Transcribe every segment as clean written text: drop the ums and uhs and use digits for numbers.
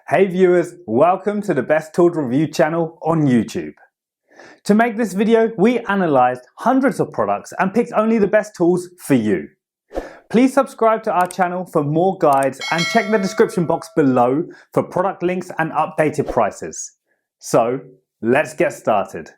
Hey viewers, welcome to the Best Tools Review channel on YouTube. To make this video, we analysed hundreds of products and picked only the best tools for you. Please subscribe to our channel for more guides and check the description box below for product links and updated prices. So, let's get started.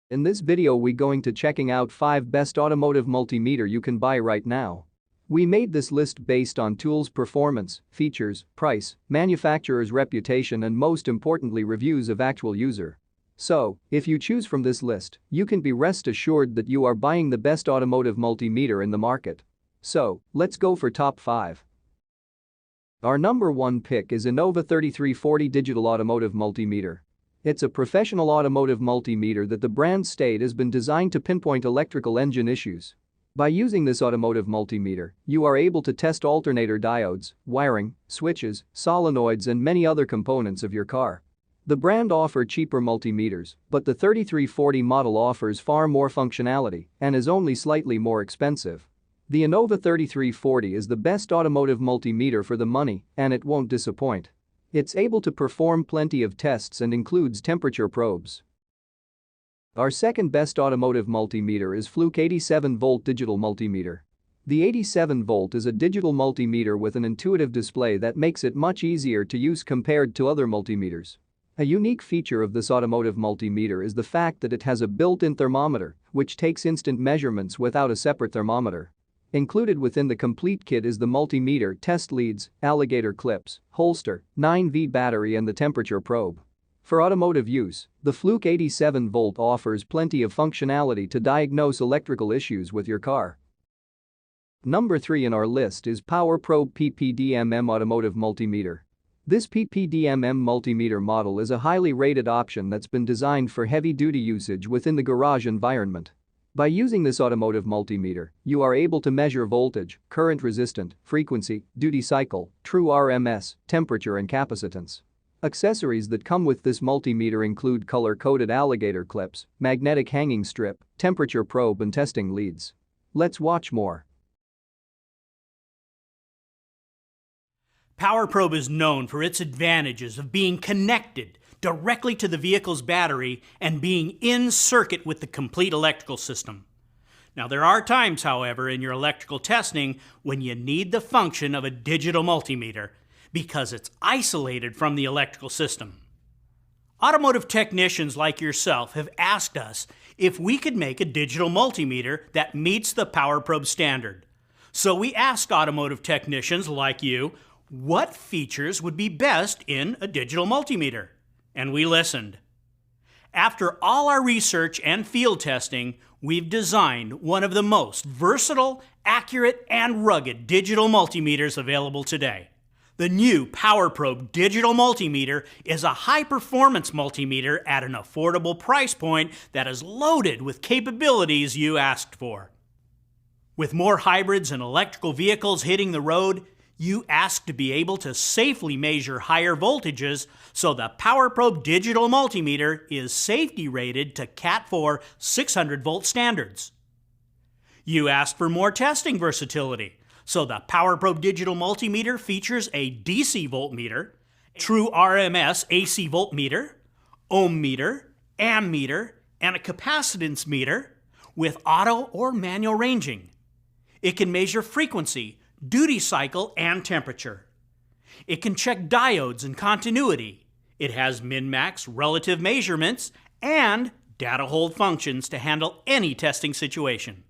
In this video we going to checking out 5 best automotive multimeter you can buy right now. We made this list based on tools performance, features, price, manufacturer's reputation and most importantly reviews of actual user. So, if you choose from this list, you can be rest assured that you are buying the best automotive multimeter in the market. So, let's go for top 5. Our number 1 pick is Inova 3340 Digital Automotive Multimeter. It's a professional automotive multimeter that the brand state has been designed to pinpoint electrical engine issues. By using this automotive multimeter, you are able to test alternator diodes, wiring, switches, solenoids and many other components of your car. The brand offers cheaper multimeters, but the 3340 model offers far more functionality and is only slightly more expensive. The Inova 3340 is the best automotive multimeter for the money and it won't disappoint. It's able to perform plenty of tests and includes temperature probes. Our second best automotive multimeter is Fluke 87-volt digital multimeter. The 87-volt is a digital multimeter with an intuitive display that makes it much easier to use compared to other multimeters. A unique feature of this automotive multimeter is the fact that it has a built-in thermometer, which takes instant measurements without a separate thermometer. Included within the complete kit is the multimeter, test leads, alligator clips, holster, 9V battery and the temperature probe. For automotive use, the Fluke 87-volt offers plenty of functionality to diagnose electrical issues with your car. Number 3 in our list is PowerProbe PPDMM Automotive Multimeter. This PPDMM multimeter model is a highly rated option that's been designed for heavy-duty usage within the garage environment. By using this automotive multimeter, you are able to measure voltage, current resistant, frequency, duty cycle, true RMS, temperature and capacitance. Accessories that come with this multimeter include color-coded alligator clips, magnetic hanging strip, temperature probe and testing leads. Let's watch more. PowerProbe is known for its advantages of being connected directly to the vehicle's battery and being in circuit with the complete electrical system. Now there are times, however, in your electrical testing when you need the function of a digital multimeter because it's isolated from the electrical system. Automotive technicians like yourself have asked us if we could make a digital multimeter that meets the PowerProbe standard. So we asked automotive technicians like you what features would be best in a digital multimeter. And we listened. After all our research and field testing, we've designed one of the most versatile, accurate, and rugged digital multimeters available today. The new PowerProbe Digital Multimeter is a high-performance multimeter at an affordable price point that is loaded with capabilities you asked for. With more hybrids and electrical vehicles hitting the road, you asked to be able to safely measure higher voltages, so the PowerProbe Digital Multimeter is safety rated to Cat 4 600-volt standards. You asked for more testing versatility, so the PowerProbe Digital Multimeter features a DC voltmeter, true RMS AC voltmeter, ohm meter, ammeter, and a capacitance meter with auto or manual ranging. It can measure frequency, duty cycle, and temperature. It can check diodes and continuity. It has min-max relative measurements and data hold functions to handle any testing situation.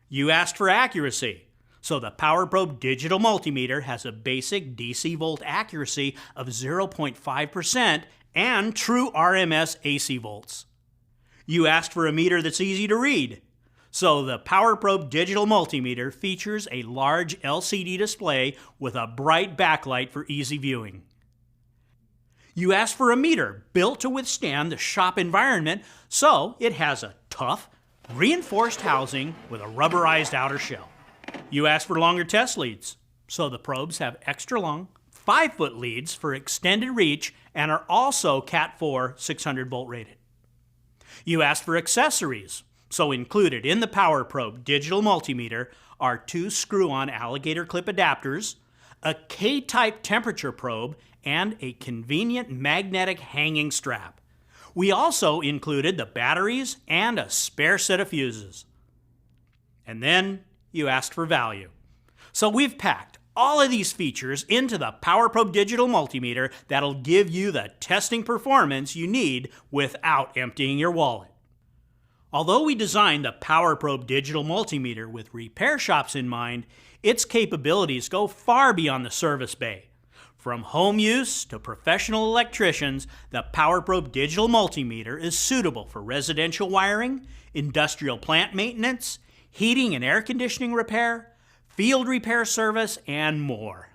You asked for accuracy, so the PowerProbe Digital Multimeter has a basic DC volt accuracy of 0.5% and true RMS AC volts. You asked for a meter that's easy to read, so the PowerProbe Digital Multimeter features a large LCD display with a bright backlight for easy viewing. You asked for a meter built to withstand the shop environment, so it has a tough, reinforced housing with a rubberized outer shell. You asked for longer test leads, so the probes have extra long, 5-foot leads for extended reach and are also Cat 4 600-volt rated. You asked for accessories, So included in the Power Probe digital multimeter are 2 screw-on alligator clip adapters, a K-type temperature probe, and a convenient magnetic hanging strap. We also included the batteries and a spare set of fuses. And then you asked for value. So we've packed all of these features into the Power Probe digital multimeter that'll give you the testing performance you need without emptying your wallet. Although we designed the Power Probe digital multimeter with repair shops in mind, its capabilities go far beyond the service bay. From home use to professional electricians, the Power Probe digital multimeter is suitable for residential wiring, industrial plant maintenance, heating and air conditioning repair, field repair service, and more.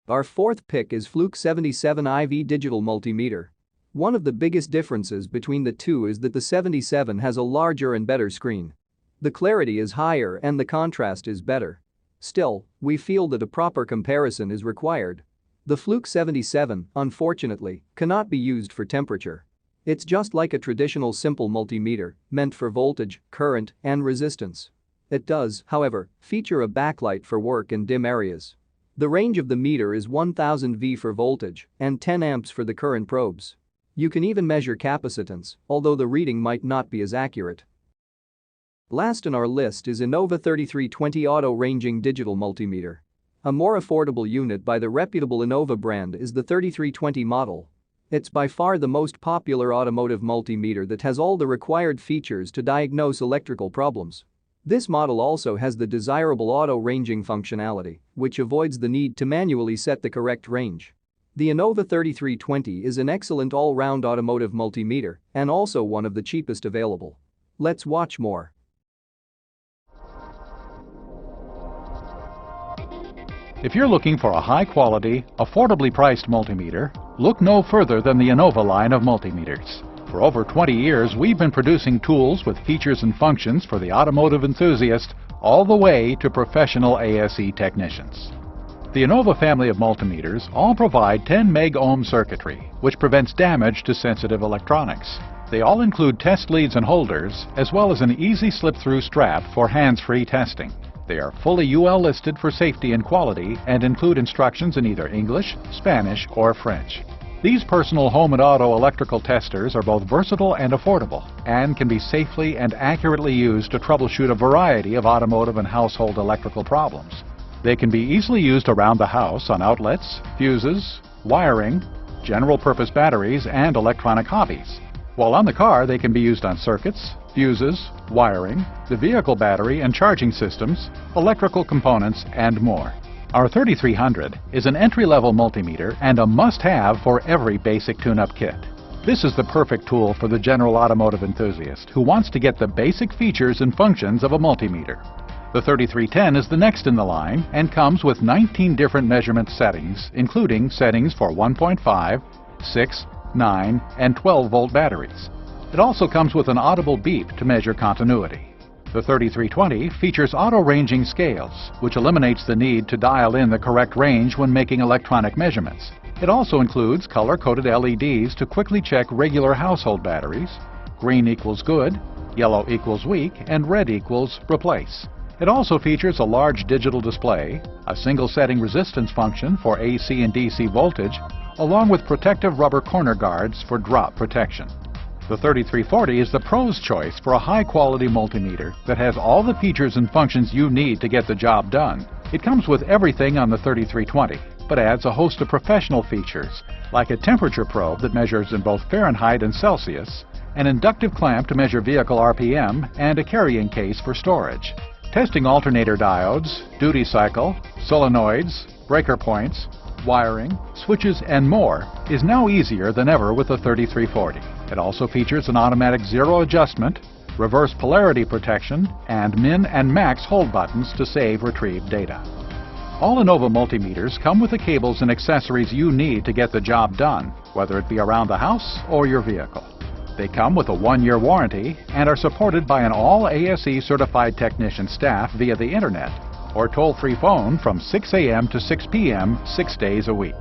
Our fourth pick is Fluke 77 IV digital multimeter. One of the biggest differences between the two is that the 77 has a larger and better screen. The clarity is higher and the contrast is better. Still, we feel that a proper comparison is required. The Fluke 77, unfortunately, cannot be used for temperature. It's just like a traditional simple multimeter, meant for voltage, current, and resistance. It does, however, feature a backlight for work in dim areas. The range of the meter is 1000 V for voltage and 10 amps for the current probes. You can even measure capacitance, although the reading might not be as accurate. Last on our list is Inova 3320 Auto Ranging Digital Multimeter. A more affordable unit by the reputable Inova brand is the 3320 model. It's by far the most popular automotive multimeter that has all the required features to diagnose electrical problems. This model also has the desirable auto-ranging functionality, which avoids the need to manually set the correct range. The Inova 3320 is an excellent all-round automotive multimeter and also one of the cheapest available. Let's watch more. If you're looking for a high-quality, affordably priced multimeter, look no further than the Inova line of multimeters. For over 20 years, we've been producing tools with features and functions for the automotive enthusiast all the way to professional ASE technicians. The Inova family of multimeters all provide 10 meg-ohm circuitry, which prevents damage to sensitive electronics. They all include test leads and holders, as well as an easy slip-through strap for hands-free testing. They are fully UL listed for safety and quality and include instructions in either English, Spanish, or French. These personal home and auto electrical testers are both versatile and affordable and can be safely and accurately used to troubleshoot a variety of automotive and household electrical problems. They can be easily used around the house on outlets, fuses, wiring, general-purpose batteries, and electronic hobbies. While on the car, they can be used on circuits, fuses, wiring, the vehicle battery and charging systems, electrical components, and more. Our 3300 is an entry-level multimeter and a must-have for every basic tune-up kit. This is the perfect tool for the general automotive enthusiast who wants to get the basic features and functions of a multimeter. The 3310 is the next in the line and comes with 19 different measurement settings, including settings for 1.5, 6, 9, and 12-volt batteries. It also comes with an audible beep to measure continuity. The 3320 features auto-ranging scales, which eliminates the need to dial in the correct range when making electronic measurements. It also includes color-coded LEDs to quickly check regular household batteries. Green equals good, yellow equals weak, and red equals replace. It also features a large digital display, a single setting resistance function for AC and DC voltage, along with protective rubber corner guards for drop protection. The 3340 is the pro's choice for a high-quality multimeter that has all the features and functions you need to get the job done. It comes with everything on the 3320, but adds a host of professional features, like a temperature probe that measures in both Fahrenheit and Celsius, an inductive clamp to measure vehicle RPM, and a carrying case for storage. Testing alternator diodes, duty cycle, solenoids, breaker points, wiring, switches, and more is now easier than ever with the 3340. It also features an automatic zero adjustment, reverse polarity protection, and min and max hold buttons to save retrieved data. All Inova multimeters come with the cables and accessories you need to get the job done, whether it be around the house or your vehicle. They come with a 1-year warranty and are supported by an all ASE certified technician staff via the internet or toll-free phone from 6 a.m. to 6 p.m. 6 days a week.